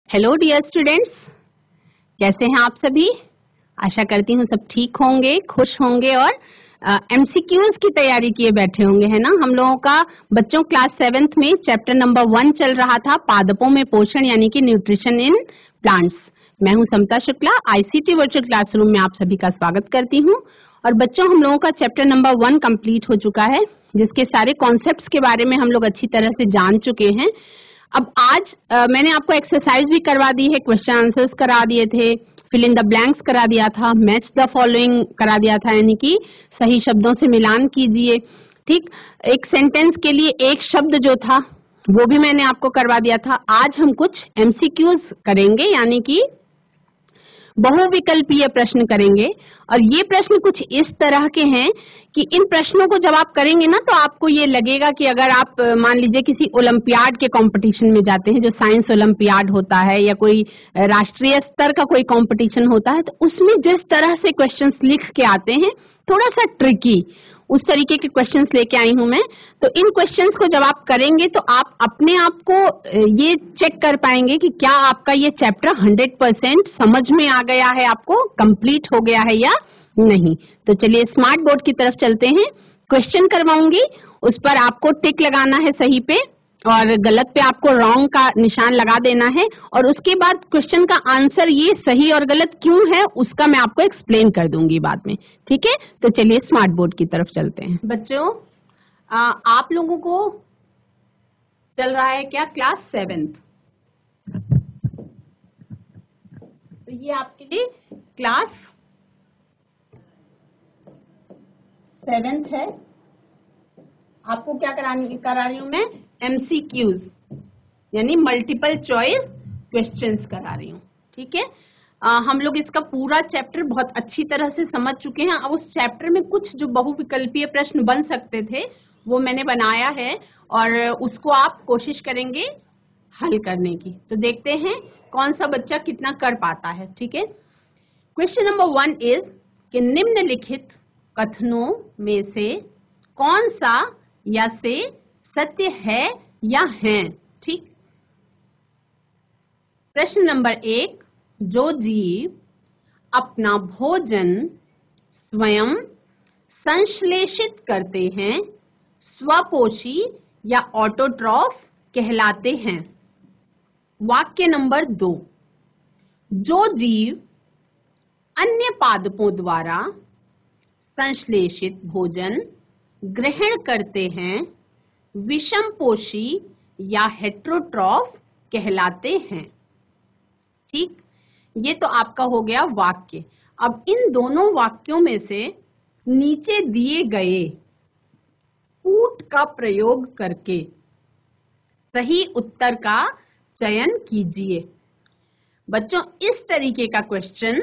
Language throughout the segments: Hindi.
हेलो डियर स्टूडेंट्स, कैसे हैं आप सभी। आशा करती हूँ सब ठीक होंगे, खुश होंगे और एमसीक्यूज की तैयारी किए बैठे होंगे, है ना। हम लोगों का बच्चों क्लास 7th में चैप्टर नंबर 1 चल रहा था, पादपों में पोषण यानी कि न्यूट्रिशन इन प्लांट्स। मैं हूँ समता शुक्ला, आईसीटी वर्चुअल क्लासरूम में आप सभी का स्वागत करती हूँ। और बच्चों, हम लोगों का चैप्टर नंबर 1 कंप्लीट हो चुका है, जिसके सारे कॉन्सेप्ट्स के बारे में हम लोग अच्छी तरह से जान चुके हैं। अब आज मैंने आपको एक्सरसाइज भी करवा दी है, क्वेश्चन आंसर्स करा दिए थे, फिल इन द ब्लैंक्स करा दिया था, मैच द फॉलोइंग करा दिया था, यानी कि सही शब्दों से मिलान कीजिए। ठीक, एक सेंटेंस के लिए एक शब्द जो था वो भी मैंने आपको करवा दिया था। आज हम कुछ एमसीक्यूज करेंगे, यानी कि बहुविकल्पीय प्रश्न करेंगे। और ये प्रश्न कुछ इस तरह के हैं कि इन प्रश्नों को जब आप करेंगे ना, तो आपको ये लगेगा कि अगर आप मान लीजिए किसी ओलंपियाड के कंपटीशन में जाते हैं, जो साइंस ओलंपियाड होता है या कोई राष्ट्रीय स्तर का कोई कंपटीशन होता है, तो उसमें जिस तरह से क्वेश्चंस लिख के आते हैं, थोड़ा सा ट्रिकी, उस तरीके के क्वेश्चंस लेके आई हूं मैं। तो इन क्वेश्चंस को जब आप करेंगे तो आप अपने आप को ये चेक कर पाएंगे कि क्या आपका ये चैप्टर 100% समझ में आ गया है, आपको कंप्लीट हो गया है या नहीं। तो चलिए स्मार्ट बोर्ड की तरफ चलते हैं। क्वेश्चन करवाऊंगी, उस पर आपको टिक लगाना है सही पे, और गलत पे आपको रॉन्ग का निशान लगा देना है। और उसके बाद क्वेश्चन का आंसर ये सही और गलत क्यों है उसका मैं आपको एक्सप्लेन कर दूंगी बाद में, ठीक है। तो चलिए स्मार्ट बोर्ड की तरफ चलते हैं। बच्चों, आप लोगों को चल रहा है क्या क्लास 7th। तो ये आपके लिए क्लास 7th है। आपको क्या करा रही हूं मैं, एमसीक्यूज यानी मल्टीपल चॉइस क्वेश्चंस करा रही हूँ, ठीक है। हम लोग इसका पूरा चैप्टर बहुत अच्छी तरह से समझ चुके हैं। अब उस चैप्टर में कुछ जो बहुविकल्पीय प्रश्न बन सकते थे वो मैंने बनाया है, और उसको आप कोशिश करेंगे हल करने की। तो देखते हैं कौन सा बच्चा कितना कर पाता है, ठीक है। क्वेश्चन नंबर 1 इज कि निम्नलिखित कथनों में से कौन सा या से सत्य है या हैं, ठीक। प्रश्न नंबर 1, जो जीव अपना भोजन स्वयं संश्लेषित करते हैं स्वपोषी या ऑटोट्रॉफ कहलाते हैं। वाक्य नंबर 2, जो जीव अन्य पादपों द्वारा संश्लेषित भोजन ग्रहण करते हैं विषमपोषी या हेटेरोट्रॉफ कहलाते हैं, ठीक। ये तो आपका हो गया वाक्य। अब इन दोनों वाक्यों में से नीचे दिए गए कूट का प्रयोग करके सही उत्तर का चयन कीजिए। बच्चों, इस तरीके का क्वेश्चन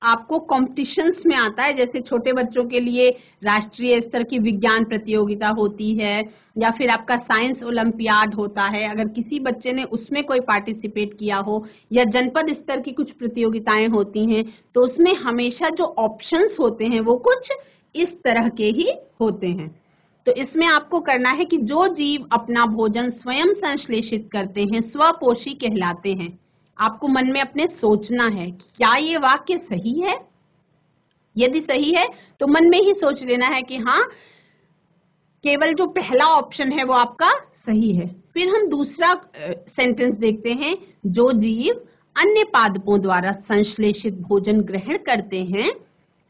आपको कॉम्पिटिशन्स में आता है, जैसे छोटे बच्चों के लिए राष्ट्रीय स्तर की विज्ञान प्रतियोगिता होती है, या फिर आपका साइंस ओलंपियाड होता है। अगर किसी बच्चे ने उसमें कोई पार्टिसिपेट किया हो, या जनपद स्तर की कुछ प्रतियोगिताएं होती हैं, तो उसमें हमेशा जो ऑप्शंस होते हैं वो कुछ इस तरह के ही होते हैं। तो इसमें आपको करना है कि जो जीव अपना भोजन स्वयं संश्लेषित करते हैं स्वपोषी कहलाते हैं। आपको मन में अपने सोचना है कि क्या ये वाक्य सही है। यदि सही है तो मन में ही सोच लेना है कि हाँ, केवल जो पहला ऑप्शन है वो आपका सही है। फिर हम दूसरा सेंटेंस देखते हैं, जो जीव अन्य पादपों द्वारा संश्लेषित भोजन ग्रहण करते हैं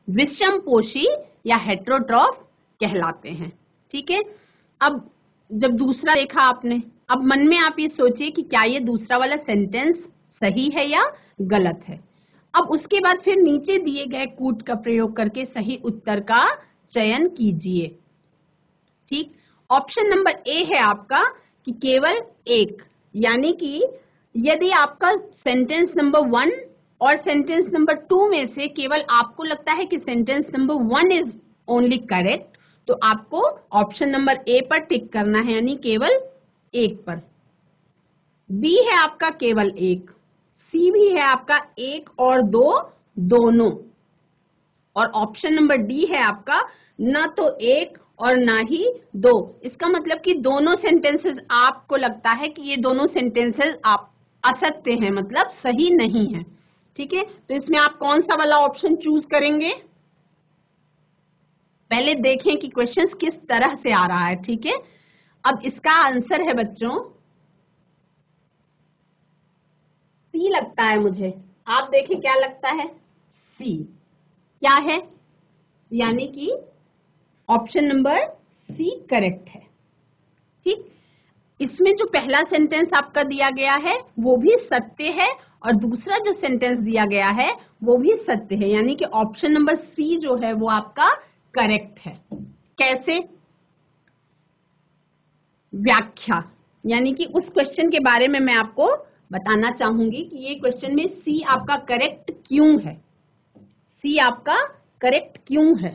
विषमपोषी या हेटेरोट्रॉफ कहलाते हैं, ठीक है। अब जब दूसरा देखा आपने, अब मन में आप ये सोचिए कि क्या ये दूसरा वाला सेंटेंस सही है या गलत है। अब उसके बाद फिर नीचे दिए गए कूट का प्रयोग करके सही उत्तर का चयन कीजिए, ठीक। ऑप्शन नंबर ए है आपका कि केवल एक, यानी कि यदि आपका सेंटेंस नंबर 1 और सेंटेंस नंबर 2 में से केवल आपको लगता है कि sentence number 1 is only correct, तो आपको ऑप्शन नंबर ए पर टिक करना है, यानी केवल एक पर। बी है आपका केवल एक, सी भी है आपका 1 और 2 दोनों, और ऑप्शन नंबर डी है आपका न तो 1 और ना ही 2। इसका मतलब कि दोनों सेंटेंसेस आपको लगता है कि ये दोनों सेंटेंसेस आप असत्य है, मतलब सही नहीं है। ठीक है, तो इसमें आप कौन सा वाला ऑप्शन चूज करेंगे? पहले देखें कि क्वेश्चंस किस तरह से आ रहा है। ठीक है, अब इसका आंसर है बच्चों सी लगता है मुझे। आप देखें क्या लगता है? सी। क्या है? यानी कि ऑप्शन नंबर सी करेक्ट है। ठीक, इसमें जो पहला सेंटेंस आपका दिया गया है वो भी सत्य है और दूसरा जो सेंटेंस दिया गया है वो भी सत्य है, यानी कि ऑप्शन नंबर सी जो है वो आपका करेक्ट है। कैसे? व्याख्या, यानी कि उस क्वेश्चन के बारे में मैं आपको बताना चाहूंगी कि ये क्वेश्चन में सी आपका करेक्ट क्यों है। सी आपका करेक्ट क्यों है?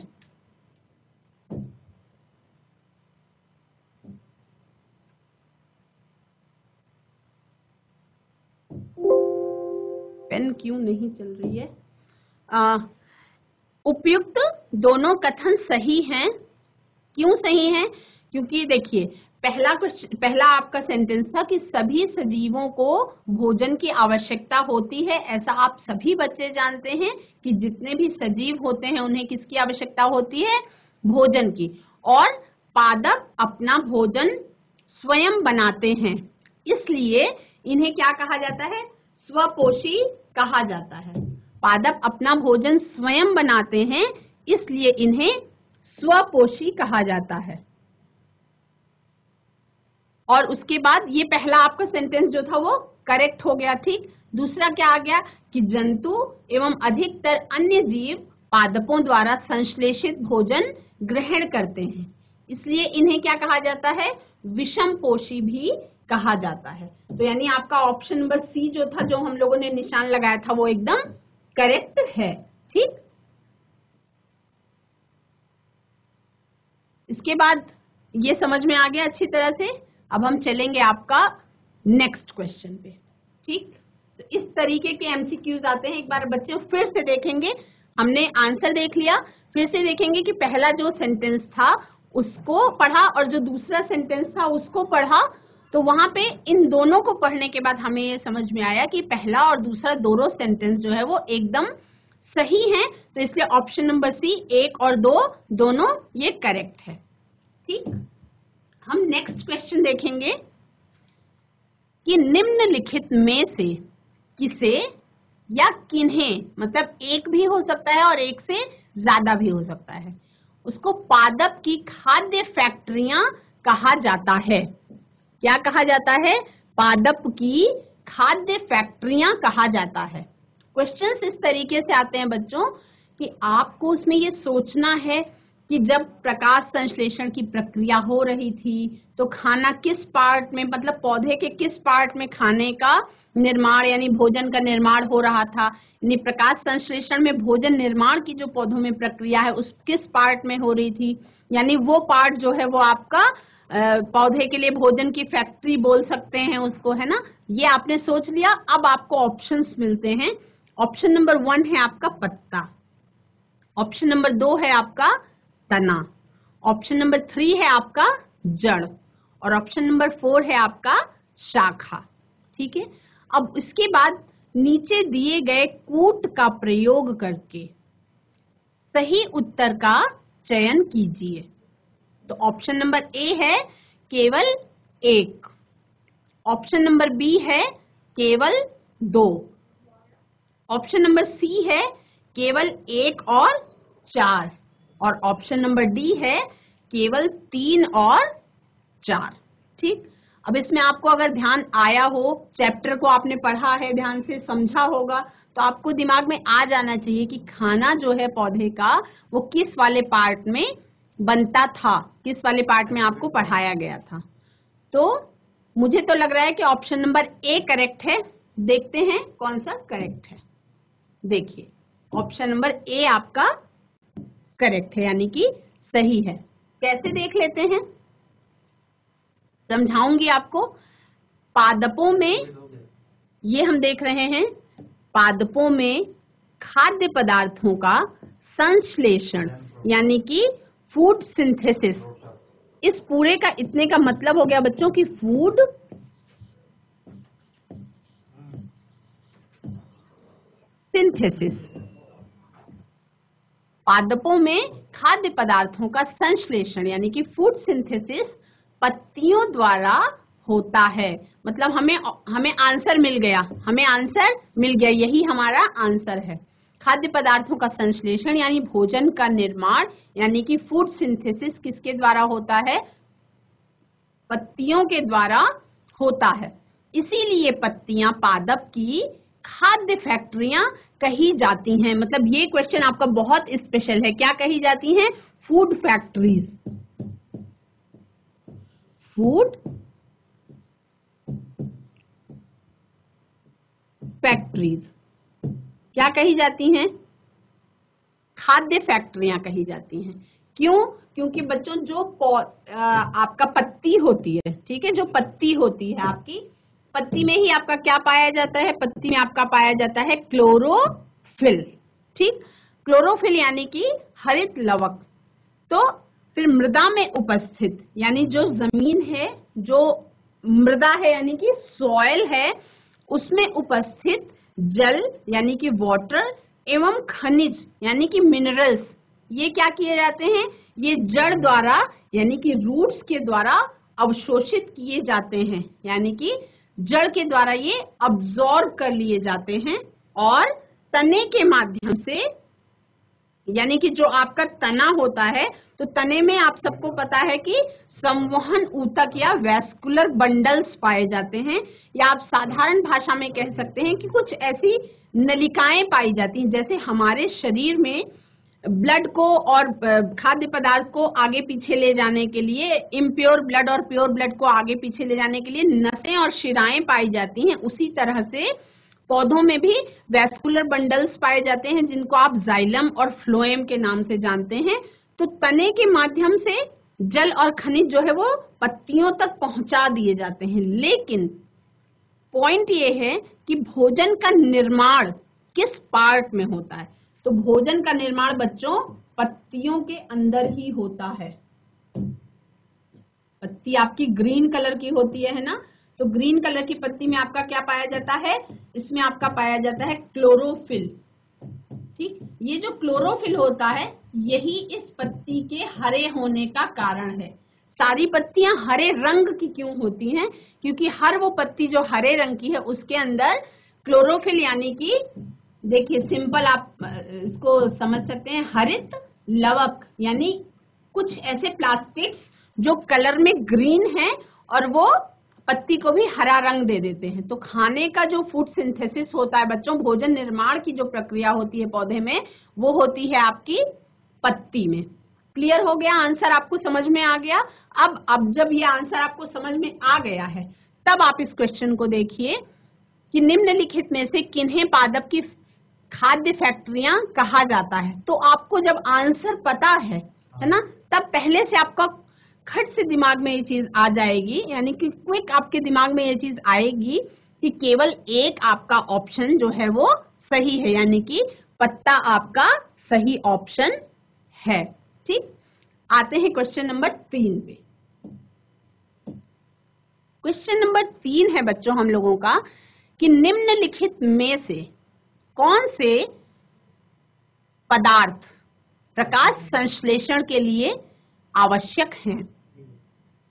पेन क्यों नहीं चल रही है? उपयुक्त दोनों कथन सही हैं। क्यों सही हैं? क्योंकि देखिए पहला आपका सेंटेंस था कि सभी सजीवों को भोजन की आवश्यकता होती है। ऐसा आप सभी बच्चे जानते हैं कि जितने भी सजीव होते हैं उन्हें किसकी आवश्यकता होती है? भोजन की। और पादप अपना भोजन स्वयं बनाते हैं, इसलिए इन्हें क्या कहा जाता है? स्वपोषी कहा जाता है। पादप अपना भोजन स्वयं बनाते हैं, इसलिए इन्हें स्वपोषी कहा जाता है। और उसके बाद ये पहला आपका सेंटेंस जो था वो करेक्ट हो गया। ठीक, दूसरा क्या आ गया कि जंतु एवं अधिकतर अन्य जीव पादपों द्वारा संश्लेषित भोजन ग्रहण करते हैं, इसलिए इन्हें क्या कहा जाता है? विषमपोषी भी कहा जाता है। तो यानी आपका ऑप्शन नंबर सी जो था, जो हम लोगों ने निशान लगाया था, वो एकदम करेक्ट है। ठीक, इसके बाद ये समझ में आ गया अच्छी तरह से। अब हम चलेंगे आपका नेक्स्ट क्वेश्चन पे। ठीक, तो इस तरीके के एमसीक्यूज आते हैं। एक बार बच्चों फिर से देखेंगे, हमने आंसर देख लिया, फिर से देखेंगे कि पहला जो सेंटेंस था उसको पढ़ा और जो दूसरा सेंटेंस था उसको पढ़ा। तो वहां पे इन दोनों को पढ़ने के बाद हमें ये समझ में आया कि पहला और दूसरा दोनों सेंटेंस जो है वो एकदम सही है। तो इसलिए ऑप्शन नंबर सी 1 और 2 दोनों ये करेक्ट है। ठीक, हम नेक्स्ट क्वेश्चन देखेंगे कि निम्नलिखित में से किसे या किन्हें, मतलब एक भी हो सकता है और एक से ज्यादा भी हो सकता है, उसको पादप की खाद्य फैक्ट्रियां कहा जाता है। क्या कहा जाता है? पादप की खाद्य फैक्ट्रियां कहा जाता है। क्वेश्चंस इस तरीके से आते हैं बच्चों कि आपको उसमें ये सोचना है कि जब प्रकाश संश्लेषण की प्रक्रिया हो रही थी तो खाना किस पार्ट में, मतलब पौधे के किस पार्ट में खाने का निर्माण यानी भोजन का निर्माण हो रहा था। यानी प्रकाश संश्लेषण में भोजन निर्माण की जो पौधों में प्रक्रिया है उस किस पार्ट में हो रही थी, यानी वो पार्ट जो है वो आपका पौधे के लिए भोजन की फैक्ट्री बोल सकते हैं उसको, है ना। ये आपने सोच लिया। अब आपको ऑप्शंस मिलते हैं। ऑप्शन नंबर 1 है आपका पत्ता, ऑप्शन नंबर 2 है आपका तना, ऑप्शन नंबर 3 है आपका जड़ और ऑप्शन नंबर 4 है आपका शाखा। ठीक है, अब इसके बाद नीचे दिए गए कूट का प्रयोग करके सही उत्तर का चयन कीजिए। तो ऑप्शन नंबर ए है केवल 1, ऑप्शन नंबर बी है केवल 2, ऑप्शन नंबर सी है केवल 1 और 4 और ऑप्शन नंबर डी है केवल 3 और 4। ठीक, अब इसमें आपको अगर ध्यान आया हो, चैप्टर को आपने पढ़ा है, ध्यान से समझा होगा, तो आपको दिमाग में आ जाना चाहिए कि खाना जो है पौधे का वो किस वाले पार्ट में बनता था, किस वाले पार्ट में आपको पढ़ाया गया था। तो मुझे तो लग रहा है कि ऑप्शन नंबर ए करेक्ट है। देखते हैं कौन सा करेक्ट है। देखिए ऑप्शन नंबर ए आपका करेक्ट है, यानी कि सही है। कैसे देख लेते हैं, समझाऊंगी आपको। पादपों में ये हम देख रहे हैं, पादपों में खाद्य पदार्थों का संश्लेषण यानी कि फूड सिंथेसिस। इस पूरे का इतने का मतलब हो गया बच्चों की फूड सिंथेसिस, पादपों में खाद्य पदार्थों का संश्लेषण यानी कि फूड सिंथेसिस पत्तियों द्वारा होता है। मतलब हमें आंसर मिल गया, यही हमारा आंसर है। खाद्य पदार्थों का संश्लेषण यानी भोजन का निर्माण यानी कि फूड सिंथेसिस किसके द्वारा होता है? पत्तियों के द्वारा होता है। इसीलिए पत्तियां पादप की खाद्य फैक्ट्रियां कही जाती हैं। मतलब ये क्वेश्चन आपका बहुत स्पेशल है। क्या कही जाती हैं? Food factories. फूड फैक्ट्रीज क्या कही जाती हैं? खाद्य फैक्ट्रियां कही जाती हैं। क्यों? क्योंकि बच्चों जो आपका पत्ती होती है, ठीक है, जो पत्ती होती है आपकी, पत्ती में ही आपका क्या पाया जाता है? पत्ती में आपका पाया जाता है क्लोरोफिल। ठीक, क्लोरोफिल यानी कि हरित लवक। तो फिर मृदा में उपस्थित यानी जो जमीन है, जो मृदा है यानी कि सॉइल है, उसमें उपस्थित जल यानी कि वाटर एवं खनिज यानी कि मिनरल्स, ये क्या किए जाते हैं? ये जड़ द्वारा यानी कि रूट्स के द्वारा अवशोषित किए जाते हैं, यानी कि जड़ के द्वारा ये अब्सॉर्ब कर लिए जाते हैं और तने के माध्यम से, यानी कि जो आपका तना होता है, तो तने में आप सबको पता है कि संवहन ऊतक या वैस्कुलर बंडल्स पाए जाते हैं, या आप साधारण भाषा में कह सकते हैं कि कुछ ऐसी नलिकाएं पाई जाती हैं। जैसे हमारे शरीर में ब्लड को और खाद्य पदार्थ को आगे पीछे ले जाने के लिए, इम्प्योर ब्लड और प्योर ब्लड को आगे पीछे ले जाने के लिए नसें और शिराएं पाई जाती हैं, उसी तरह से पौधों में भी वैस्कुलर बंडल्स पाए जाते हैं, जिनको आप जाइलम और फ्लोएम के नाम से जानते हैं। तो तने के माध्यम से जल और खनिज जो है वो पत्तियों तक पहुंचा दिए जाते हैं। लेकिन पॉइंट ये है कि भोजन का निर्माण किस पार्ट में होता है? तो भोजन का निर्माण बच्चों पत्तियों के अंदर ही होता है। पत्ती आपकी ग्रीन कलर की होती है ना, तो ग्रीन कलर की पत्ती में आपका क्या पाया जाता है? इसमें आपका पाया जाता है क्लोरोफिल। ठीक, ये जो क्लोरोफिल होता है यही इस पत्ती के हरे होने का कारण है। सारी पत्तियां हरे रंग की क्यों होती हैं? क्योंकि हर वो पत्ती जो हरे रंग की है उसके अंदर क्लोरोफिल यानी कि, देखिए सिंपल आप इसको समझ सकते हैं, हरित लवक यानी कुछ ऐसे प्लास्टिक्स जो कलर में ग्रीन हैं और वो पत्ती को भी हरा रंग दे देते हैं। तो खाने का जो फूड सिंथेसिस होता है बच्चों, भोजन निर्माण की जो प्रक्रिया होती है पौधे में, वो होती है आपकी पत्ती में। क्लियर हो गया? आंसर आपको समझ में आ गया? अब जब ये आंसर आपको समझ में आ गया है, तब आप इस क्वेश्चन को देखिए कि निम्नलिखित में से किन्हें पादप की खाद्य फैक्ट्रियां कहा जाता है। तो आपको जब आंसर पता है ना, तब पहले से आपका खट से दिमाग में ये चीज आ जाएगी, यानी कि क्विक आपके दिमाग में ये चीज आएगी कि केवल एक आपका ऑप्शन जो है वो सही है, यानी कि पत्ता आपका सही ऑप्शन है। ठीक, आते हैं क्वेश्चन नंबर 3 पे। क्वेश्चन नंबर 3 है बच्चों हम लोगों का कि निम्नलिखित में से कौन से पदार्थ प्रकाश संश्लेषण के लिए आवश्यक हैं?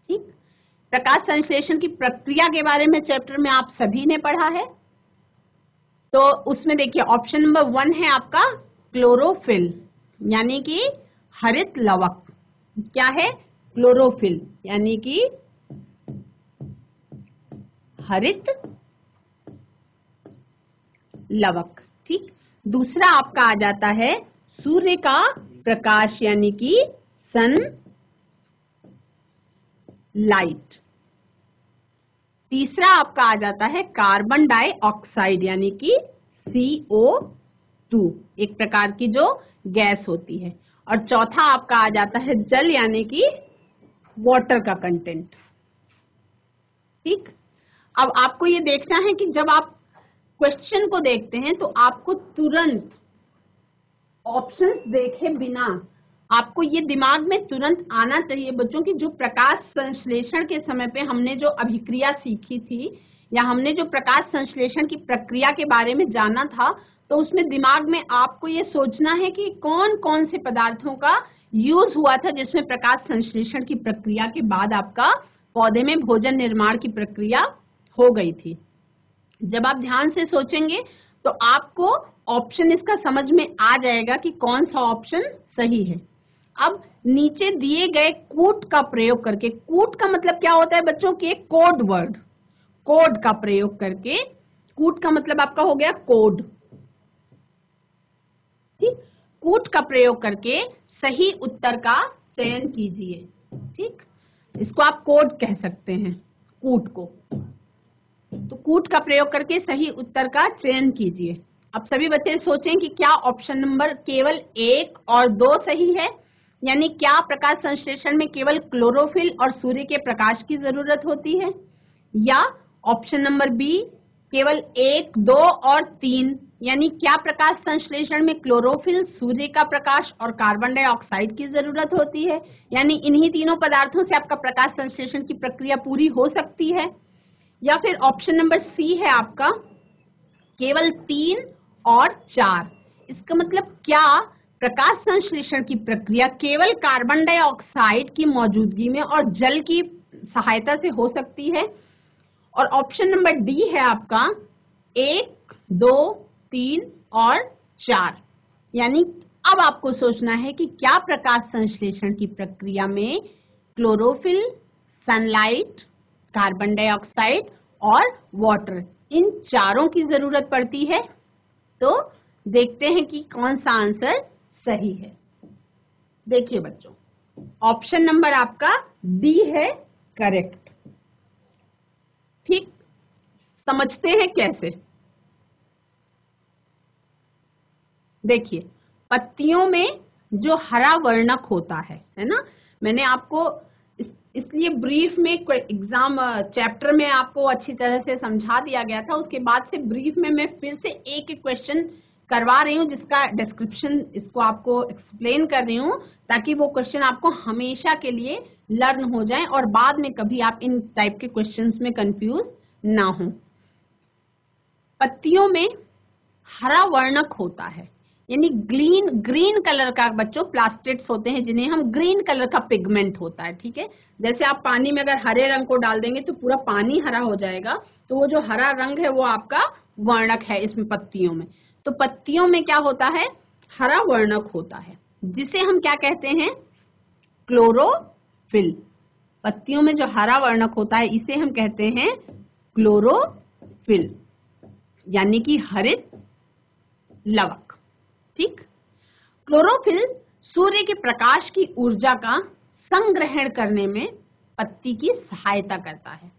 ठीक, प्रकाश संश्लेषण की प्रक्रिया के बारे में चैप्टर में आप सभी ने पढ़ा है। तो उसमें देखिए ऑप्शन नंबर 1 है आपका क्लोरोफिल यानी कि हरित लवक। क्या है? क्लोरोफिल यानी कि हरित लवक। ठीक, दूसरा आपका आ जाता है सूर्य का प्रकाश यानी कि सन लाइट। तीसरा आपका आ जाता है कार्बन डाइऑक्साइड यानी कि CO2, एक प्रकार की जो गैस होती है। और चौथा आपका आ जाता है जल यानी कि वाटर का कंटेंट। ठीक, अब आपको ये देखना है कि जब आप क्वेश्चन को देखते हैं तो आपको तुरंत ऑप्शंस देखे बिना आपको ये दिमाग में तुरंत आना चाहिए बच्चों की जो प्रकाश संश्लेषण के समय पे हमने जो अभिक्रिया सीखी थी या हमने जो प्रकाश संश्लेषण की प्रक्रिया के बारे में जाना था, तो उसमें दिमाग में आपको ये सोचना है कि कौन कौन से पदार्थों का यूज हुआ था जिसमें प्रकाश संश्लेषण की प्रक्रिया के बाद आपका पौधे में भोजन निर्माण की प्रक्रिया हो गई थी। जब आप ध्यान से सोचेंगे तो आपको ऑप्शन इसका समझ में आ जाएगा कि कौन सा ऑप्शन सही है। अब नीचे दिए गए कूट का प्रयोग करके, कूट का मतलब क्या होता है बच्चों की, एक कोड वर्ड, कोड का प्रयोग करके, कूट का मतलब आपका हो गया कोड, ठीक। कूट का प्रयोग करके सही उत्तर का चयन कीजिए, ठीक। इसको आप कोड कह सकते हैं, कूट को। तो कूट का प्रयोग करके सही उत्तर का चयन कीजिए। अब सभी बच्चे सोचें कि क्या ऑप्शन नंबर केवल 1 और 2 सही है, यानी क्या प्रकाश संश्लेषण में केवल क्लोरोफिल और सूर्य के प्रकाश की जरूरत होती है, या ऑप्शन नंबर बी केवल 1, 2 और 3, यानी क्या प्रकाश संश्लेषण में क्लोरोफिल, सूर्य का प्रकाश और कार्बन डाइऑक्साइड की जरूरत होती है, यानी इन्हीं तीनों पदार्थों से आपका प्रकाश संश्लेषण की प्रक्रिया पूरी हो सकती है, या फिर ऑप्शन नंबर सी है आपका केवल 3 और 4। इसका मतलब क्या प्रकाश संश्लेषण की प्रक्रिया केवल कार्बन डाइऑक्साइड की मौजूदगी में और जल की सहायता से हो सकती है, और ऑप्शन नंबर डी है आपका 1, 2, 3 और 4। यानी अब आपको सोचना है कि क्या प्रकाश संश्लेषण की प्रक्रिया में क्लोरोफिल, सनलाइट, कार्बन डाइऑक्साइड और वाटर, इन चारों की जरूरत पड़ती है। तो देखते हैं कि कौन सा आंसर सही है। देखिए बच्चों, ऑप्शन नंबर आपका डी है करेक्ट, ठीक। समझते हैं कैसे। देखिए, पत्तियों में जो हरा वर्णक होता है ना, मैंने आपको इसलिए ब्रीफ में एग्जाम चैप्टर में आपको अच्छी तरह से समझा दिया गया था, उसके बाद से ब्रीफ में मैं फिर से एक एक क्वेश्चन करवा रही हूँ जिसका डिस्क्रिप्शन इसको आपको एक्सप्लेन कर रही हूँ, ताकि वो क्वेश्चन आपको हमेशा के लिए लर्न हो जाए और बाद में कभी आप इन टाइप के क्वेश्चंस में कंफ्यूज ना हो। पत्तियों में हरा वर्णक होता है, यानी ग्रीन कलर का बच्चों प्लास्टिड्स होते हैं जिन्हें हम ग्रीन कलर का पिगमेंट होता है, ठीक है। जैसे आप पानी में अगर हरे रंग को डाल देंगे तो पूरा पानी हरा हो जाएगा, तो वो जो हरा रंग है वो आपका वर्णक है इसमें पत्तियों में। तो पत्तियों में क्या होता है, हरा वर्णक होता है, जिसे हम क्या कहते हैं, क्लोरोफिल। पत्तियों में जो हरा वर्णक होता है इसे हम कहते हैं क्लोरोफिल, यानी कि हरित लवक, ठीक। क्लोरोफिल सूर्य के प्रकाश की ऊर्जा का संग्रहण करने में पत्ती की सहायता करता है,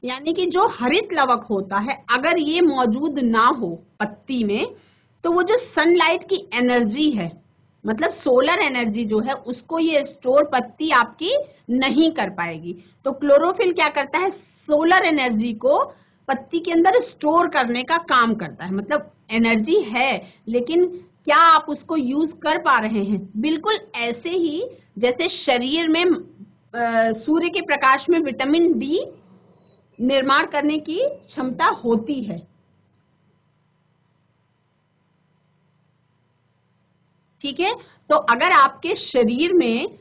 यानी कि जो हरित लवक होता है अगर ये मौजूद ना हो पत्ती में, तो वो जो सनलाइट की एनर्जी है, मतलब सोलर एनर्जी जो है, उसको ये स्टोर पत्ती आपकी नहीं कर पाएगी। तो क्लोरोफिल क्या करता है, सोलर एनर्जी को पत्ती के अंदर स्टोर करने का काम करता है। मतलब एनर्जी है, लेकिन क्या आप उसको यूज कर पा रहे हैं। बिल्कुल ऐसे ही जैसे शरीर में सूर्य के प्रकाश में विटामिन डी निर्माण करने की क्षमता होती है, ठीक है। तो अगर आपके शरीर में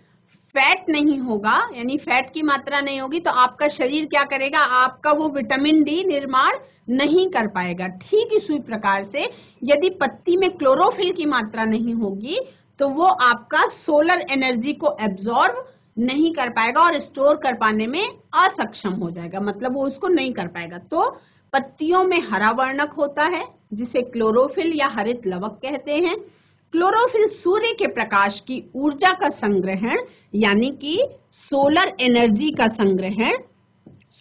फैट नहीं होगा, यानी फैट की मात्रा नहीं होगी, तो आपका शरीर क्या करेगा, आपका वो विटामिन डी निर्माण नहीं कर पाएगा। ठीक इसी प्रकार से यदि पत्ती में क्लोरोफिल की मात्रा नहीं होगी तो वो आपका सोलर एनर्जी को एब्जॉर्ब नहीं कर पाएगा और स्टोर कर पाने में असक्षम हो जाएगा, मतलब वो उसको नहीं कर पाएगा। तो पत्तियों में हरा वर्णक होता है जिसे क्लोरोफिल या हरित लवक कहते हैं। क्लोरोफिल सूर्य के प्रकाश की ऊर्जा का संग्रहण, यानी कि सोलर एनर्जी का संग्रहण,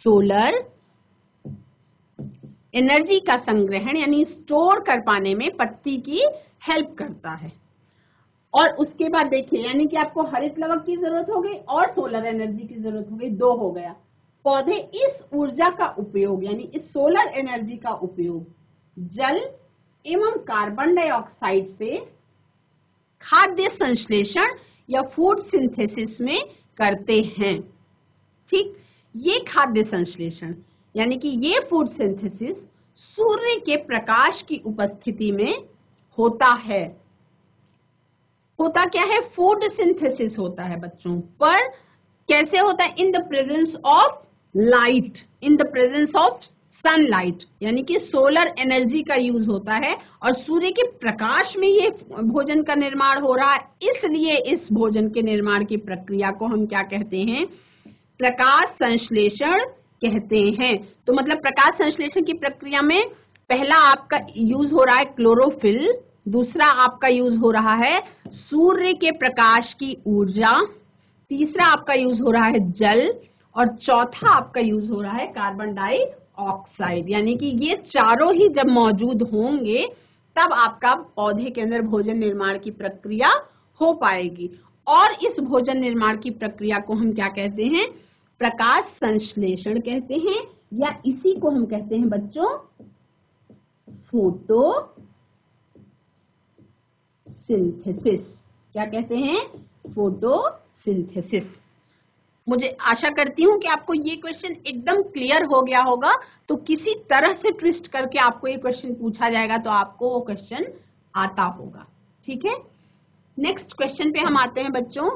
सोलर एनर्जी का संग्रहण यानी स्टोर कर पाने में पत्ती की हेल्प करता है। और उसके बाद देखिए, यानी कि आपको हरित लवक की जरूरत हो गई और सोलर एनर्जी की जरूरत हो गई, 2 हो गया। पौधे इस ऊर्जा का उपयोग, यानी इस सोलर एनर्जी का उपयोग जल एवं कार्बन डाइऑक्साइड से खाद्य संश्लेषण या फूड सिंथेसिस में करते हैं, ठीक। ये खाद्य संश्लेषण यानी कि ये फूड सिंथेसिस सूर्य के प्रकाश की उपस्थिति में होता है। होता क्या है? फूड सिंथेसिस होता है बच्चों, पर कैसे होता है? In the presence of light, in the presence of sunlight, यानी कि सोलर एनर्जी का यूज होता है और सूर्य के प्रकाश में ये भोजन का निर्माण हो रहा है। इसलिए इस भोजन के निर्माण की प्रक्रिया को हम क्या कहते हैं? प्रकाश संश्लेषण कहते हैं। तो मतलब प्रकाश संश्लेषण की प्रक्रिया में पहला आपका यूज हो रहा है क्लोरोफिल, दूसरा आपका यूज हो रहा है सूर्य के प्रकाश की ऊर्जा, तीसरा आपका यूज हो रहा है जल, और चौथा आपका यूज हो रहा है कार्बन डाइऑक्साइड। यानी कि ये चारों ही जब मौजूद होंगे तब आपका पौधे के अंदर भोजन निर्माण की प्रक्रिया हो पाएगी। और इस भोजन निर्माण की प्रक्रिया को हम क्या कहते हैं? प्रकाश संश्लेषण कहते हैं, या इसी को हम कहते हैं बच्चों फोटोसिंथेसिस। क्या कहते हैं? फोटोसिंथेसिस। मुझे आशा करती हूं कि आपको ये क्वेश्चन एकदम क्लियर हो गया होगा। तो किसी तरह से ट्विस्ट करके आपको ये क्वेश्चन पूछा जाएगा तो आपको वो क्वेश्चन आता होगा। ठीक है, नेक्स्ट क्वेश्चन पे हम आते हैं बच्चों।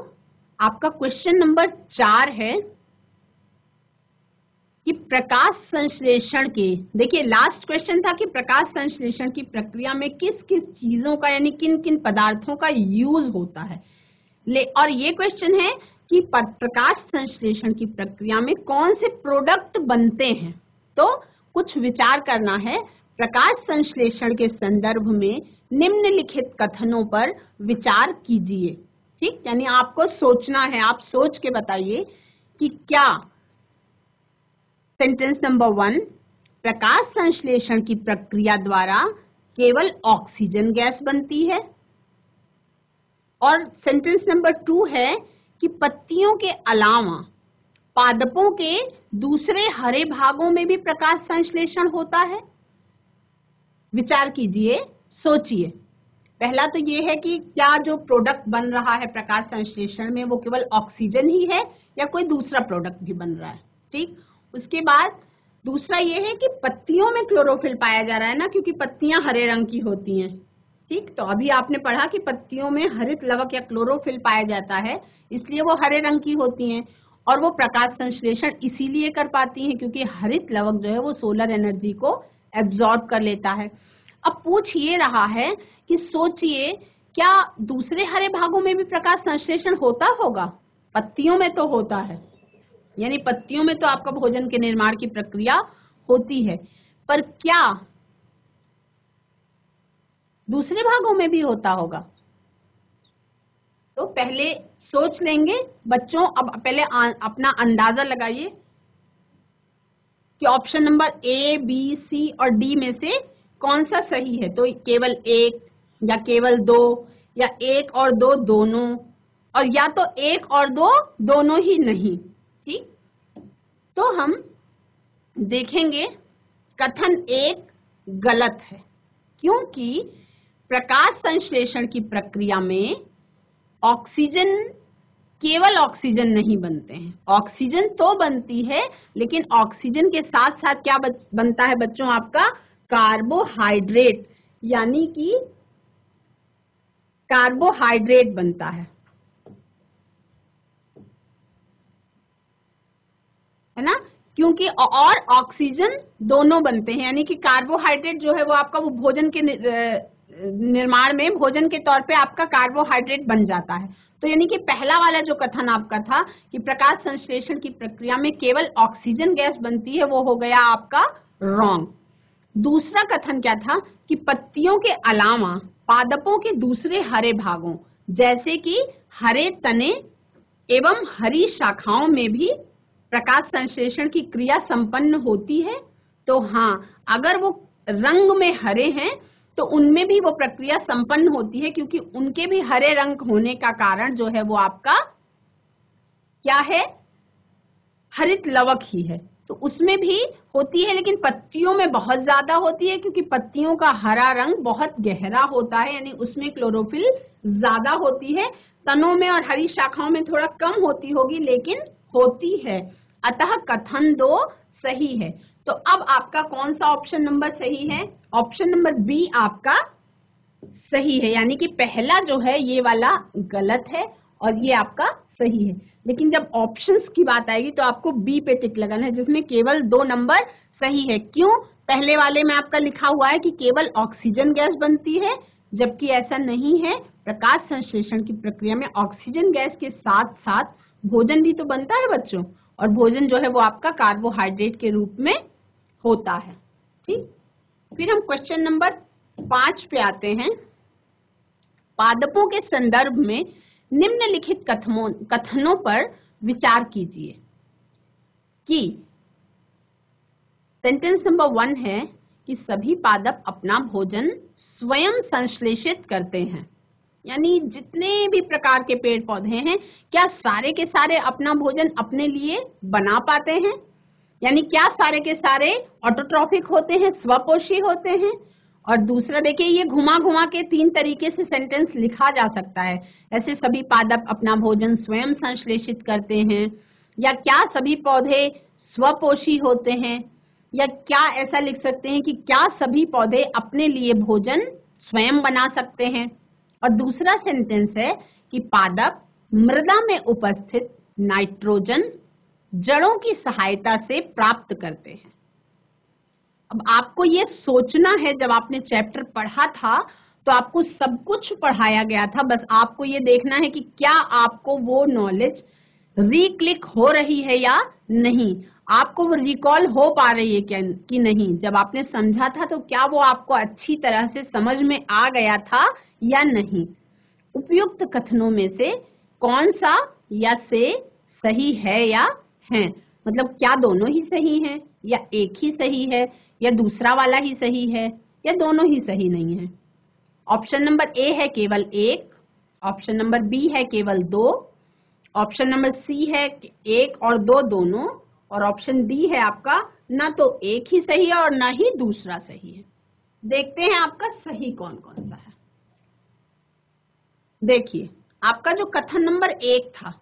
आपका क्वेश्चन नंबर 4 है कि प्रकाश संश्लेषण के, देखिए लास्ट क्वेश्चन था कि प्रकाश संश्लेषण की प्रक्रिया में किस किस चीजों का यानी किन किन पदार्थों का यूज होता है, और ये क्वेश्चन है कि प्रकाश संश्लेषण की प्रक्रिया में कौन से प्रोडक्ट बनते हैं। तो कुछ विचार करना है। प्रकाश संश्लेषण के संदर्भ में निम्नलिखित कथनों पर विचार कीजिए। ठीक, यानी आपको सोचना है, आप सोच के बताइए कि क्या सेंटेंस नंबर 1, प्रकाश संश्लेषण की प्रक्रिया द्वारा केवल ऑक्सीजन गैस बनती है, और सेंटेंस नंबर 2 है कि पत्तियों के अलावा पादपों के दूसरे हरे भागों में भी प्रकाश संश्लेषण होता है। विचार कीजिए, सोचिए। पहला तो ये है कि क्या जो प्रोडक्ट बन रहा है प्रकाश संश्लेषण में वो केवल ऑक्सीजन ही है या कोई दूसरा प्रोडक्ट भी बन रहा है। ठीक, उसके बाद दूसरा ये है कि पत्तियों में क्लोरोफिल पाया जा रहा है ना, क्योंकि पत्तियां हरे रंग की होती हैं। ठीक, तो अभी आपने पढ़ा कि पत्तियों में हरित लवक या क्लोरोफिल पाया जाता है, इसलिए वो हरे रंग की होती हैं, और वो प्रकाश संश्लेषण इसीलिए कर पाती हैं क्योंकि हरित लवक जो है वो सोलर एनर्जी को एब्जॉर्ब कर लेता है। अब पूछ ये रहा है कि सोचिए, क्या दूसरे हरे भागों में भी प्रकाश संश्लेषण होता होगा? पत्तियों में तो होता है, यानी पत्तियों में तो आपका भोजन के निर्माण की प्रक्रिया होती है, पर क्या दूसरे भागों में भी होता होगा? तो पहले सोच लेंगे बच्चों। अब पहले अपना अंदाजा लगाइए कि option number A, B, C और D में से कौन सा सही है। तो केवल 1 या केवल 2 या 1 और 2 दोनों, और या तो 1 और 2 दोनों ही नहीं। ठीक, तो हम देखेंगे कथन 1 गलत है, क्योंकि प्रकाश संश्लेषण की प्रक्रिया में ऑक्सीजन, केवल ऑक्सीजन नहीं बनते हैं। ऑक्सीजन तो बनती है, लेकिन ऑक्सीजन के साथ साथ क्या बनता है बच्चों? आपका कार्बोहाइड्रेट, यानी कि कार्बोहाइड्रेट बनता है ना, क्योंकि और ऑक्सीजन दोनों बनते हैं, यानी कि कार्बोहाइड्रेट जो है वो आपका वो भोजन के निर्माण में भोजन के तौर पे आपका कार्बोहाइड्रेट बन जाता है। तो यानी कि पहला वाला जो कथन आपका था कि प्रकाश संश्लेषण की प्रक्रिया में केवल ऑक्सीजन गैस बनती है, वो हो गया आपका रॉन्ग। दूसरा कथन क्या था कि पत्तियों के अलावा पादपों के दूसरे हरे भागों जैसे कि हरे तने एवं हरी शाखाओं में भी प्रकाश संश्लेषण की क्रिया संपन्न होती है। तो हाँ, अगर वो रंग में हरे हैं तो उनमें भी वो प्रक्रिया संपन्न होती है, क्योंकि उनके भी हरे रंग होने का कारण जो है वो आपका क्या है? हरित लवक ही है। तो उसमें भी होती है, लेकिन पत्तियों में बहुत ज्यादा होती है, क्योंकि पत्तियों का हरा रंग बहुत गहरा होता है, यानी उसमें क्लोरोफिल ज्यादा होती है। तनों में और हरी शाखाओं में थोड़ा कम होती होगी, लेकिन होती है। अतः कथन 2 सही है। तो अब आपका कौन सा ऑप्शन नंबर सही है? ऑप्शन नंबर बी आपका सही है, यानी कि पहला जो है ये वाला गलत है और ये आपका सही है। लेकिन जब ऑप्शंस की बात आएगी तो आपको बी पे टिक लगाना है, जिसमें केवल 2 नंबर सही है। क्यों? पहले वाले में आपका लिखा हुआ है कि केवल ऑक्सीजन गैस बनती है, जबकि ऐसा नहीं है। प्रकाश संश्लेषण की प्रक्रिया में ऑक्सीजन गैस के साथ साथ भोजन भी तो बनता है बच्चों, और भोजन जो है वो आपका कार्बोहाइड्रेट के रूप में होता है। ठीक, फिर हम क्वेश्चन नंबर 5 पे आते हैं। पादपों के संदर्भ में निम्नलिखित कथनों पर विचार कीजिए कि सेंटेंस नंबर 1 है कि सभी पादप अपना भोजन स्वयं संश्लेषित करते हैं, यानी जितने भी प्रकार के पेड़ पौधे हैं क्या सारे के सारे अपना भोजन अपने लिए बना पाते हैं? यानी क्या सारे के सारे ऑटोट्रॉफिक होते हैं, स्वपोषी होते हैं? और दूसरा देखिए, ये घुमा घुमा के 3 तरीके से सेंटेंस लिखा जा सकता है। ऐसे सभी पादप अपना भोजन स्वयं संश्लेषित करते हैं, या क्या सभी पौधे स्वपोषी होते हैं, या क्या ऐसा लिख सकते हैं कि क्या सभी पौधे अपने लिए भोजन स्वयं बना सकते हैं। और दूसरा सेंटेंस है कि पादप मृदा में उपस्थित नाइट्रोजन जड़ों की सहायता से प्राप्त करते हैं। अब आपको ये सोचना है, जब आपने चैप्टर पढ़ा था तो आपको सब कुछ पढ़ाया गया था, बस आपको ये देखना है कि क्या आपको वो नॉलेज रिक्लिक हो रही है या नहीं, आपको वो रिकॉल हो पा रही है क्या कि नहीं। जब आपने समझा था तो क्या वो आपको अच्छी तरह से समझ में आ गया था या नहीं। उपयुक्त कथनों में से कौन सा या से सही है या है, मतलब क्या दोनों ही सही हैं, या एक ही सही है, या दूसरा वाला ही सही है, या दोनों ही सही नहीं है। ऑप्शन नंबर ए है केवल 1, ऑप्शन नंबर बी है केवल 2, ऑप्शन नंबर सी है 1 और 2 दोनों, और ऑप्शन डी है आपका ना तो एक ही सही है और ना ही दूसरा सही है। देखते हैं आपका सही कौन कौन सा है। देखिए, आपका जो कथन नंबर 1 था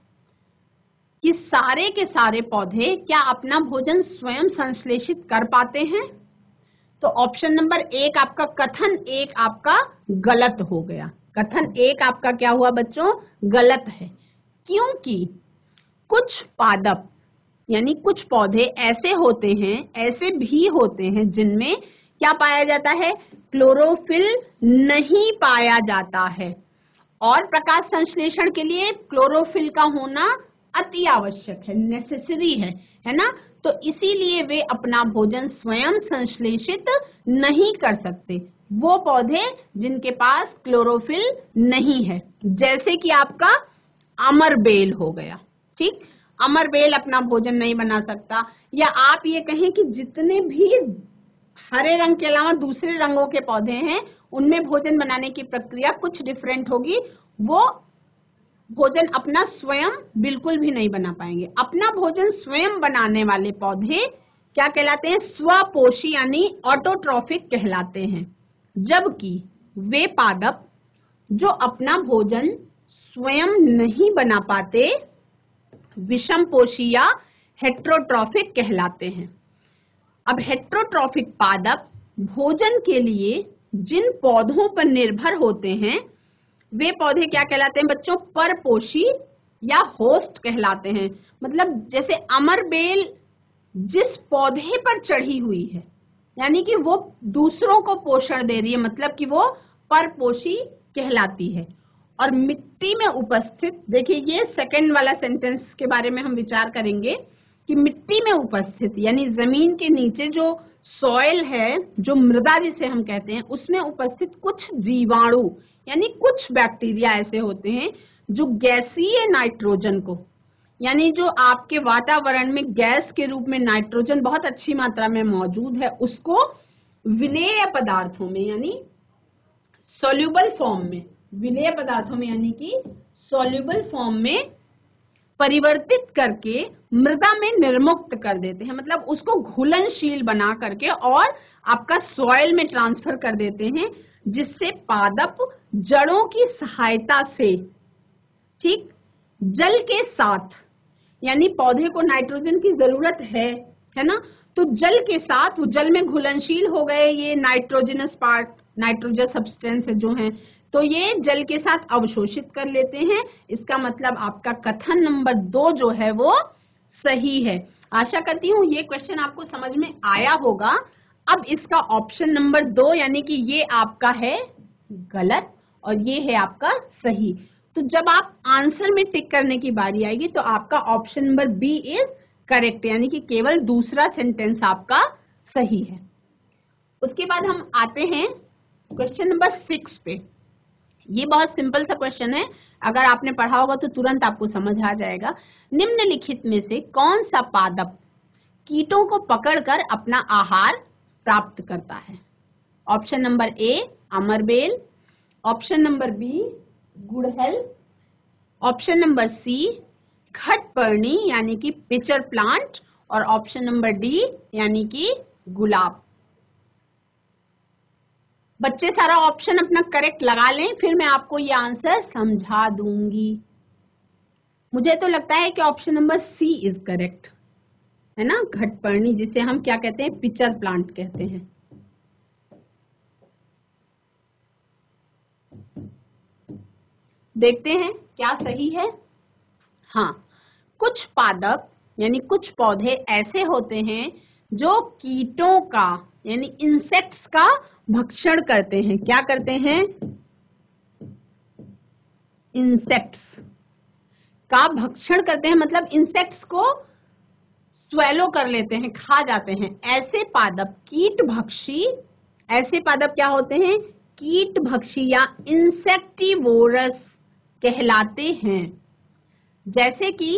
कि सारे के सारे पौधे क्या अपना भोजन स्वयं संश्लेषित कर पाते हैं, तो ऑप्शन नंबर 1 आपका, कथन 1 आपका गलत हो गया। कथन 1 आपका क्या हुआ बच्चों? गलत है, क्योंकि कुछ पादप यानी कुछ पौधे ऐसे होते हैं, ऐसे भी होते हैं जिनमें क्या पाया जाता है? क्लोरोफिल नहीं पाया जाता है, और प्रकाश संश्लेषण के लिए क्लोरोफिल का होना अति आवश्यक है, नेसेसरी है ना। तो इसीलिए वे अपना भोजन स्वयं संश्लेषित नहीं कर सकते, वो पौधे जिनके पास क्लोरोफिल नहीं है, जैसे कि आपका अमरबेल हो गया। ठीक, अमरबेल अपना भोजन नहीं बना सकता, या आप ये कहें कि जितने भी हरे रंग के अलावा दूसरे रंगों के पौधे हैं उनमें भोजन बनाने की प्रक्रिया कुछ डिफरेंट होगी, वो भोजन अपना स्वयं बिल्कुल भी नहीं बना पाएंगे। अपना भोजन स्वयं बनाने वाले पौधे क्या कहलाते हैं? स्वपोषी यानी ऑटोट्रॉफिक कहलाते हैं, जबकि वे पादप जो अपना भोजन स्वयं नहीं बना पाते विषमपोषी या हेट्रोट्रॉफिक कहलाते हैं। अब हेट्रोट्रॉफिक पादप भोजन के लिए जिन पौधों पर निर्भर होते हैं वे पौधे क्या कहलाते हैं बच्चों? परपोषी या होस्ट कहलाते हैं। मतलब जैसे अमरबेल जिस पौधे पर चढ़ी हुई है यानी कि वो दूसरों को पोषण दे रही है, मतलब कि वो परपोषी कहलाती है। और मिट्टी में उपस्थित, देखिए ये सेकंड वाला सेंटेंस के बारे में हम विचार करेंगे कि मिट्टी में उपस्थित यानी जमीन के नीचे जो सॉइल है, जो मृदा जिसे हम कहते हैं, उसमें उपस्थित कुछ जीवाणु यानी कुछ बैक्टीरिया ऐसे होते हैं जो गैसीय नाइट्रोजन को, यानी जो आपके वातावरण में गैस के रूप में नाइट्रोजन बहुत अच्छी मात्रा में मौजूद है, उसको विलेय पदार्थों में यानी सॉल्युबल फॉर्म में, विलेय पदार्थों में यानी कि सॉल्युबल फॉर्म में परिवर्तित करके मृदा में निर्मुक्त कर देते हैं। मतलब उसको घुलनशील बना करके और आपका सॉइल में ट्रांसफर कर देते हैं, जिससे पादप जड़ों की सहायता से, ठीक, जल के साथ, यानी पौधे को नाइट्रोजन की जरूरत है ना, तो जल के साथ वो जल में घुलनशील हो गए, ये नाइट्रोजनस पार्ट, नाइट्रोजन सब्सटेंस जो हैं, तो ये जल के साथ अवशोषित कर लेते हैं। इसका मतलब आपका कथन नंबर 2 जो है वो सही है। आशा करती हूँ ये क्वेश्चन आपको समझ में आया होगा। अब इसका ऑप्शन नंबर 2 यानी कि ये आपका है गलत और ये है आपका सही। तो जब आप आंसर में टिक करने की बारी आएगी तो आपका option number B is correct, यानी कि केवल दूसरा सेंटेंस आपका सही है। उसके बाद हम आते हैं क्वेश्चन नंबर 6 पे। ये बहुत सिंपल सा क्वेश्चन है, अगर आपने पढ़ा होगा तो तुरंत आपको समझ आ जाएगा। निम्नलिखित में से कौन सा पादप कीटों को पकड़कर अपना आहार प्राप्त करता है? ऑप्शन नंबर ए अमरबेल, ऑप्शन नंबर बी गुड़हल, ऑप्शन नंबर सी घटपर्णी यानी कि पिचर प्लांट, और ऑप्शन नंबर डी यानी कि गुलाब। बच्चे सारा ऑप्शन अपना करेक्ट लगा लें, फिर मैं आपको ये आंसर समझा दूंगी। मुझे तो लगता है कि option number C is correct, है ना, घटपर्णी, जिसे हम क्या कहते हैं, पिचर प्लांट कहते हैं। देखते हैं क्या सही है। हाँ, कुछ पादप यानी कुछ पौधे ऐसे होते हैं जो कीटों का यानी इंसेक्ट्स का भक्षण करते हैं। क्या करते हैं? इंसेक्ट्स का भक्षण करते हैं, मतलब इंसेक्ट्स को स्वेलो कर लेते हैं, खा जाते हैं। ऐसे पादप कीट भक्षी, ऐसे पादप क्या होते हैं? कीट भक्षी या इंसेक्टिवोरस कहलाते हैं। जैसे कि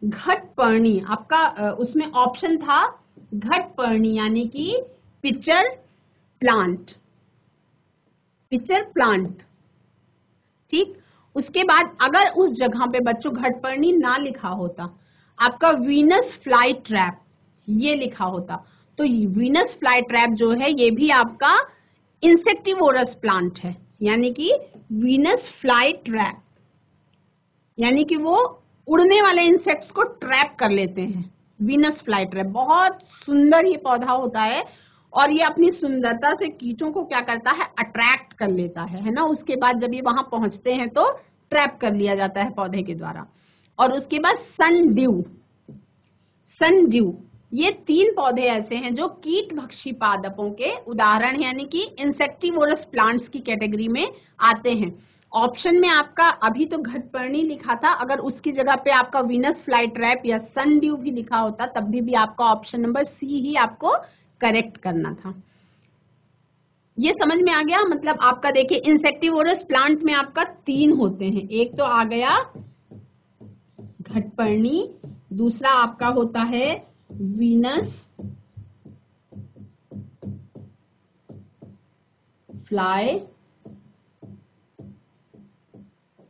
घटपर्णी, आपका उसमें ऑप्शन था घटपर्णी यानी कि पिचर प्लांट, पिचर प्लांट, ठीक। उसके बाद अगर उस जगह पे बच्चों घटपर्णी ना लिखा होता, आपका वीनस फ्लाई ट्रैप ये लिखा होता, तो वीनस फ्लाई ट्रैप जो है ये भी आपका इंसेक्टिवोरस प्लांट है, यानी कि वीनस फ्लाई ट्रैप यानी कि वो उड़ने वाले इंसेक्ट्स को ट्रैप कर लेते हैं। वीनस फ्लाई ट्रैप बहुत सुंदर ये पौधा होता है और ये अपनी सुंदरता से कीटों को क्या करता है? अट्रैक्ट कर लेता है ना। उसके बाद जब ये वहां पहुंचते हैं तो ट्रैप कर लिया जाता है पौधे के द्वारा। और उसके बाद सन ड्यू, सन ड्यू, ये 3 पौधे ऐसे हैं जो कीट भक्षी पादपों के उदाहरण यानी कि इंसेक्टिवोरस प्लांट्स की कैटेगरी में आते हैं। ऑप्शन में आपका अभी तो घटपर्णी लिखा था, अगर उसकी जगह पे आपका वीनस फ्लाई ट्रैप या सन ड्यू भी लिखा होता तब भी आपका ऑप्शन नंबर सी ही आपको करेक्ट करना था। ये समझ में आ गया? मतलब आपका देखिए इंसेक्टिवोरस प्लांट में आपका 3 होते हैं, एक तो आ गया घटपर्णी, दूसरा आपका होता है वीनस फ्लाई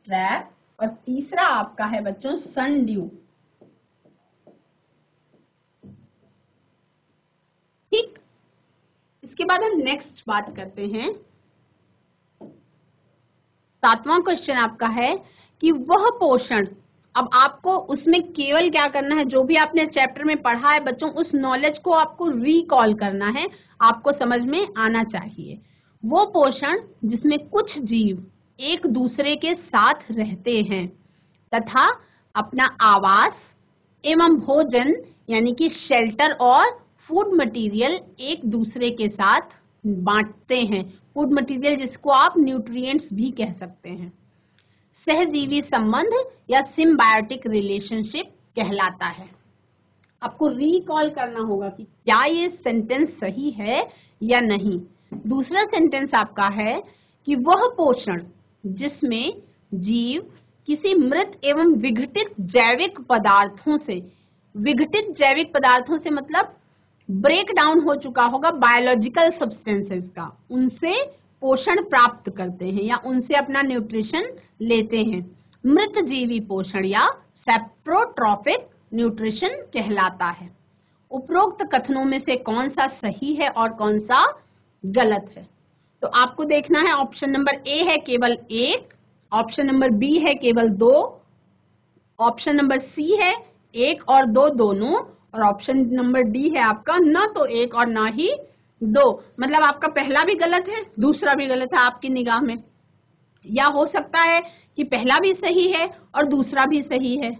ट्रैप, और तीसरा आपका है बच्चों सन ड्यू। ठीक, इसके बाद हम नेक्स्ट बात करते हैं। 7वां क्वेश्चन आपका है कि वह पोषण, अब आपको उसमें केवल क्या करना है, जो भी आपने चैप्टर में पढ़ा है बच्चों उस नॉलेज को आपको रिकॉल करना है, आपको समझ में आना चाहिए। वो पोषण जिसमें कुछ जीव एक दूसरे के साथ रहते हैं तथा अपना आवास एवं भोजन यानी कि शेल्टर और फूड मटेरियल एक दूसरे के साथ बांटते हैं। फूड मटेरियल जिसको आप न्यूट्रिएंट्स भी कह सकते हैं। सहजीवी संबंध या सिम्बायोटिक रिलेशनशिप कहलाता है। आपको रिकॉल करना होगा कि क्या ये सेंटेंस सही है या नहीं। दूसरा सेंटेंस आपका है कि वह पोषण जिसमें जीव किसी मृत एवं विघटित जैविक पदार्थों से, विघटित जैविक पदार्थों से मतलब ब्रेक डाउन हो चुका होगा बायोलॉजिकल सब्सटेंसेस का, उनसे पोषण प्राप्त करते हैं या उनसे अपना न्यूट्रिशन लेते हैं। मृत जीवी पोषण या सेप्रोट्रॉफिक न्यूट्रिशन कहलाता है। उपरोक्त कथनों में से कौन सा सही है और कौन सा गलत है? तो आपको देखना है, ऑप्शन नंबर ए है केवल 1, ऑप्शन नंबर बी है केवल 2, ऑप्शन नंबर सी है 1 और 2 दोनों, और ऑप्शन नंबर डी है आपका न तो 1 और ना ही 2। मतलब आपका पहला भी गलत है, दूसरा भी गलत है आपकी निगाह में। या हो सकता है कि पहला भी सही है और दूसरा भी सही है,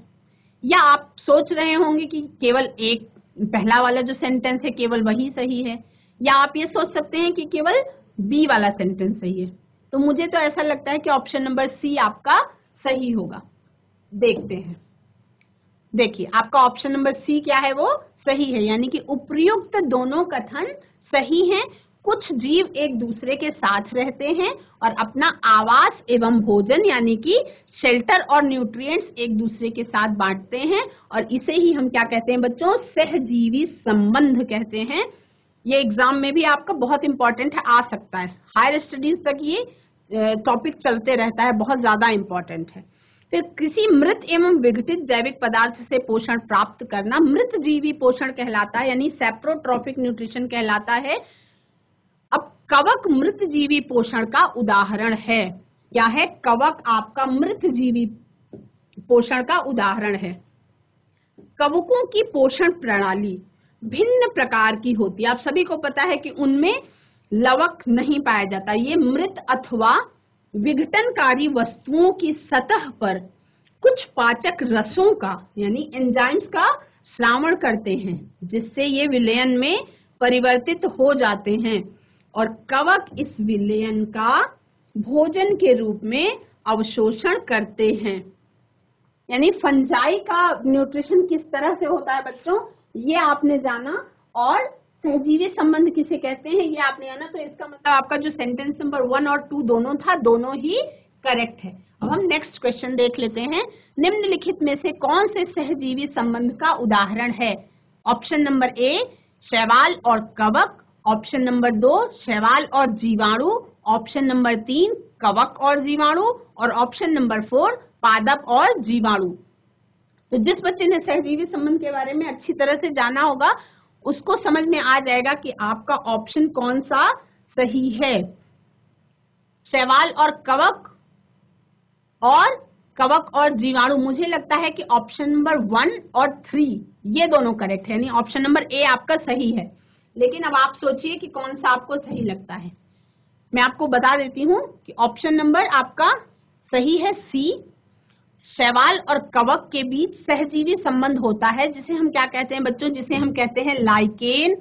या आप सोच रहे होंगे कि केवल एक पहला वाला जो सेंटेंस है केवल वही सही है, या आप ये सोच सकते हैं कि केवल बी वाला सेंटेंस सही है। तो मुझे तो ऐसा लगता है कि ऑप्शन नंबर सी आपका सही होगा। देखते हैं, देखिए आपका ऑप्शन नंबर सी क्या है, वो सही है, यानी कि उपर्युक्त दोनों कथन सही हैं। कुछ जीव एक दूसरे के साथ रहते हैं और अपना आवास एवं भोजन यानी कि शेल्टर और न्यूट्रिएंट्स एक दूसरे के साथ बांटते हैं, और इसे ही हम क्या कहते हैं बच्चों, सहजीवी संबंध कहते हैं। ये एग्जाम में भी आपका बहुत इंपॉर्टेंट है, आ सकता है, हायर स्टडीज तक ये टॉपिक चलते रहता है, बहुत ज्यादा इंपॉर्टेंट है। फिर किसी मृत एवं विघटित जैविक पदार्थ से पोषण प्राप्त करना मृत जीवी पोषण कहलाता है, यानी सेप्रोट्रॉफिक न्यूट्रिशन कहलाता है। अब कवक मृत जीवी पोषण का उदाहरण है। क्या है? कवक आपका मृत जीवी पोषण का उदाहरण है। कवकों की पोषण प्रणाली भिन्न प्रकार की होती है। आप सभी को पता है कि उनमें लवक नहीं पाया जाता। ये मृत अथवा विघटनकारी वस्तुओं की सतह पर कुछ पाचक रसों का यानी एंजाइम्स का श्रावण करते हैं, जिससे ये विलयन में परिवर्तित हो जाते हैं और कवक इस विलयन का भोजन के रूप में अवशोषण करते हैं। यानी फंजाई का न्यूट्रिशन किस तरह से होता है बच्चों, ये आपने जाना। और सहजीवी संबंध किसे कहते हैं ये आपने जाना। तो इसका मतलब आपका जो सेंटेंस नंबर 1 और 2 दोनों था, दोनों ही करेक्ट है। अब हम नेक्स्ट क्वेश्चन देख लेते हैं। निम्नलिखित में से कौन से सहजीवी संबंध का उदाहरण है? ऑप्शन नंबर ए शैवाल और कवक, ऑप्शन नंबर 2 शैवाल और जीवाणु, ऑप्शन नंबर 3 कवक और जीवाणु, और ऑप्शन नंबर 4 पादप और जीवाणु। तो जिस बच्चे ने सहजीवी संबंध के बारे में अच्छी तरह से जाना होगा उसको समझ में आ जाएगा कि आपका ऑप्शन कौन सा सही है। शैवाल और कवक और जीवाणु, मुझे लगता है कि ऑप्शन नंबर 1 और 3 ये दोनों करेक्ट है, यानी ऑप्शन नंबर ए आपका सही है। लेकिन अब आप सोचिए कि कौन सा आपको सही लगता है। मैं आपको बता देती हूँ कि ऑप्शन नंबर आपका सही है सी। शैवाल और कवक के बीच सहजीवी संबंध होता है, जिसे हम क्या कहते हैं बच्चों, जिसे हम कहते हैं लाइकेन।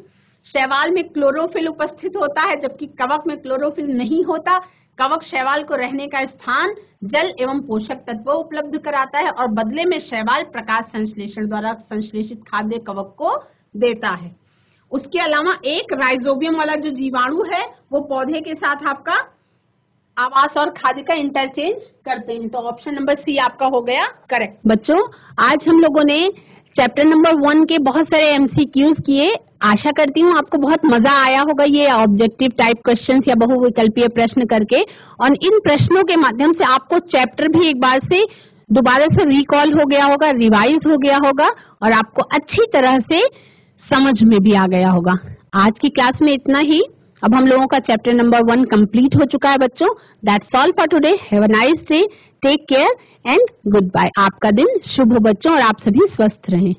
शैवाल में क्लोरोफिल उपस्थित होता है जबकि कवक में क्लोरोफिल नहीं होता। कवक शैवाल को रहने का स्थान, जल एवं पोषक तत्व उपलब्ध कराता है और बदले में शैवाल प्रकाश संश्लेषण द्वारा संश्लेषित खाद्य कवक को देता है। उसके अलावा एक राइजोबियम वाला जो जीवाणु है वो पौधे के साथ आपका आवास और खाद्य का इंटरचेंज करते हैं। तो ऑप्शन नंबर सी आपका हो गया करेक्ट। बच्चों आज हम लोगों ने चैप्टर नंबर 1 के बहुत सारे एमसीक्यूज किए। आशा करती हूँ आपको बहुत मजा आया होगा ये ऑब्जेक्टिव टाइप क्वेश्चंस या बहुविकल्पीय प्रश्न करके। और इन प्रश्नों के माध्यम से आपको चैप्टर भी एक बार से दोबारा से रिकॉल हो गया होगा, रिवाइज हो गया होगा और आपको अच्छी तरह से समझ में भी आ गया होगा। आज की क्लास में इतना ही। अब हम लोगों का चैप्टर नंबर 1 कंप्लीट हो चुका है बच्चों। That's all for today. Have a nice day, take care and goodbye. आपका दिन शुभ हो बच्चों और आप सभी स्वस्थ रहें।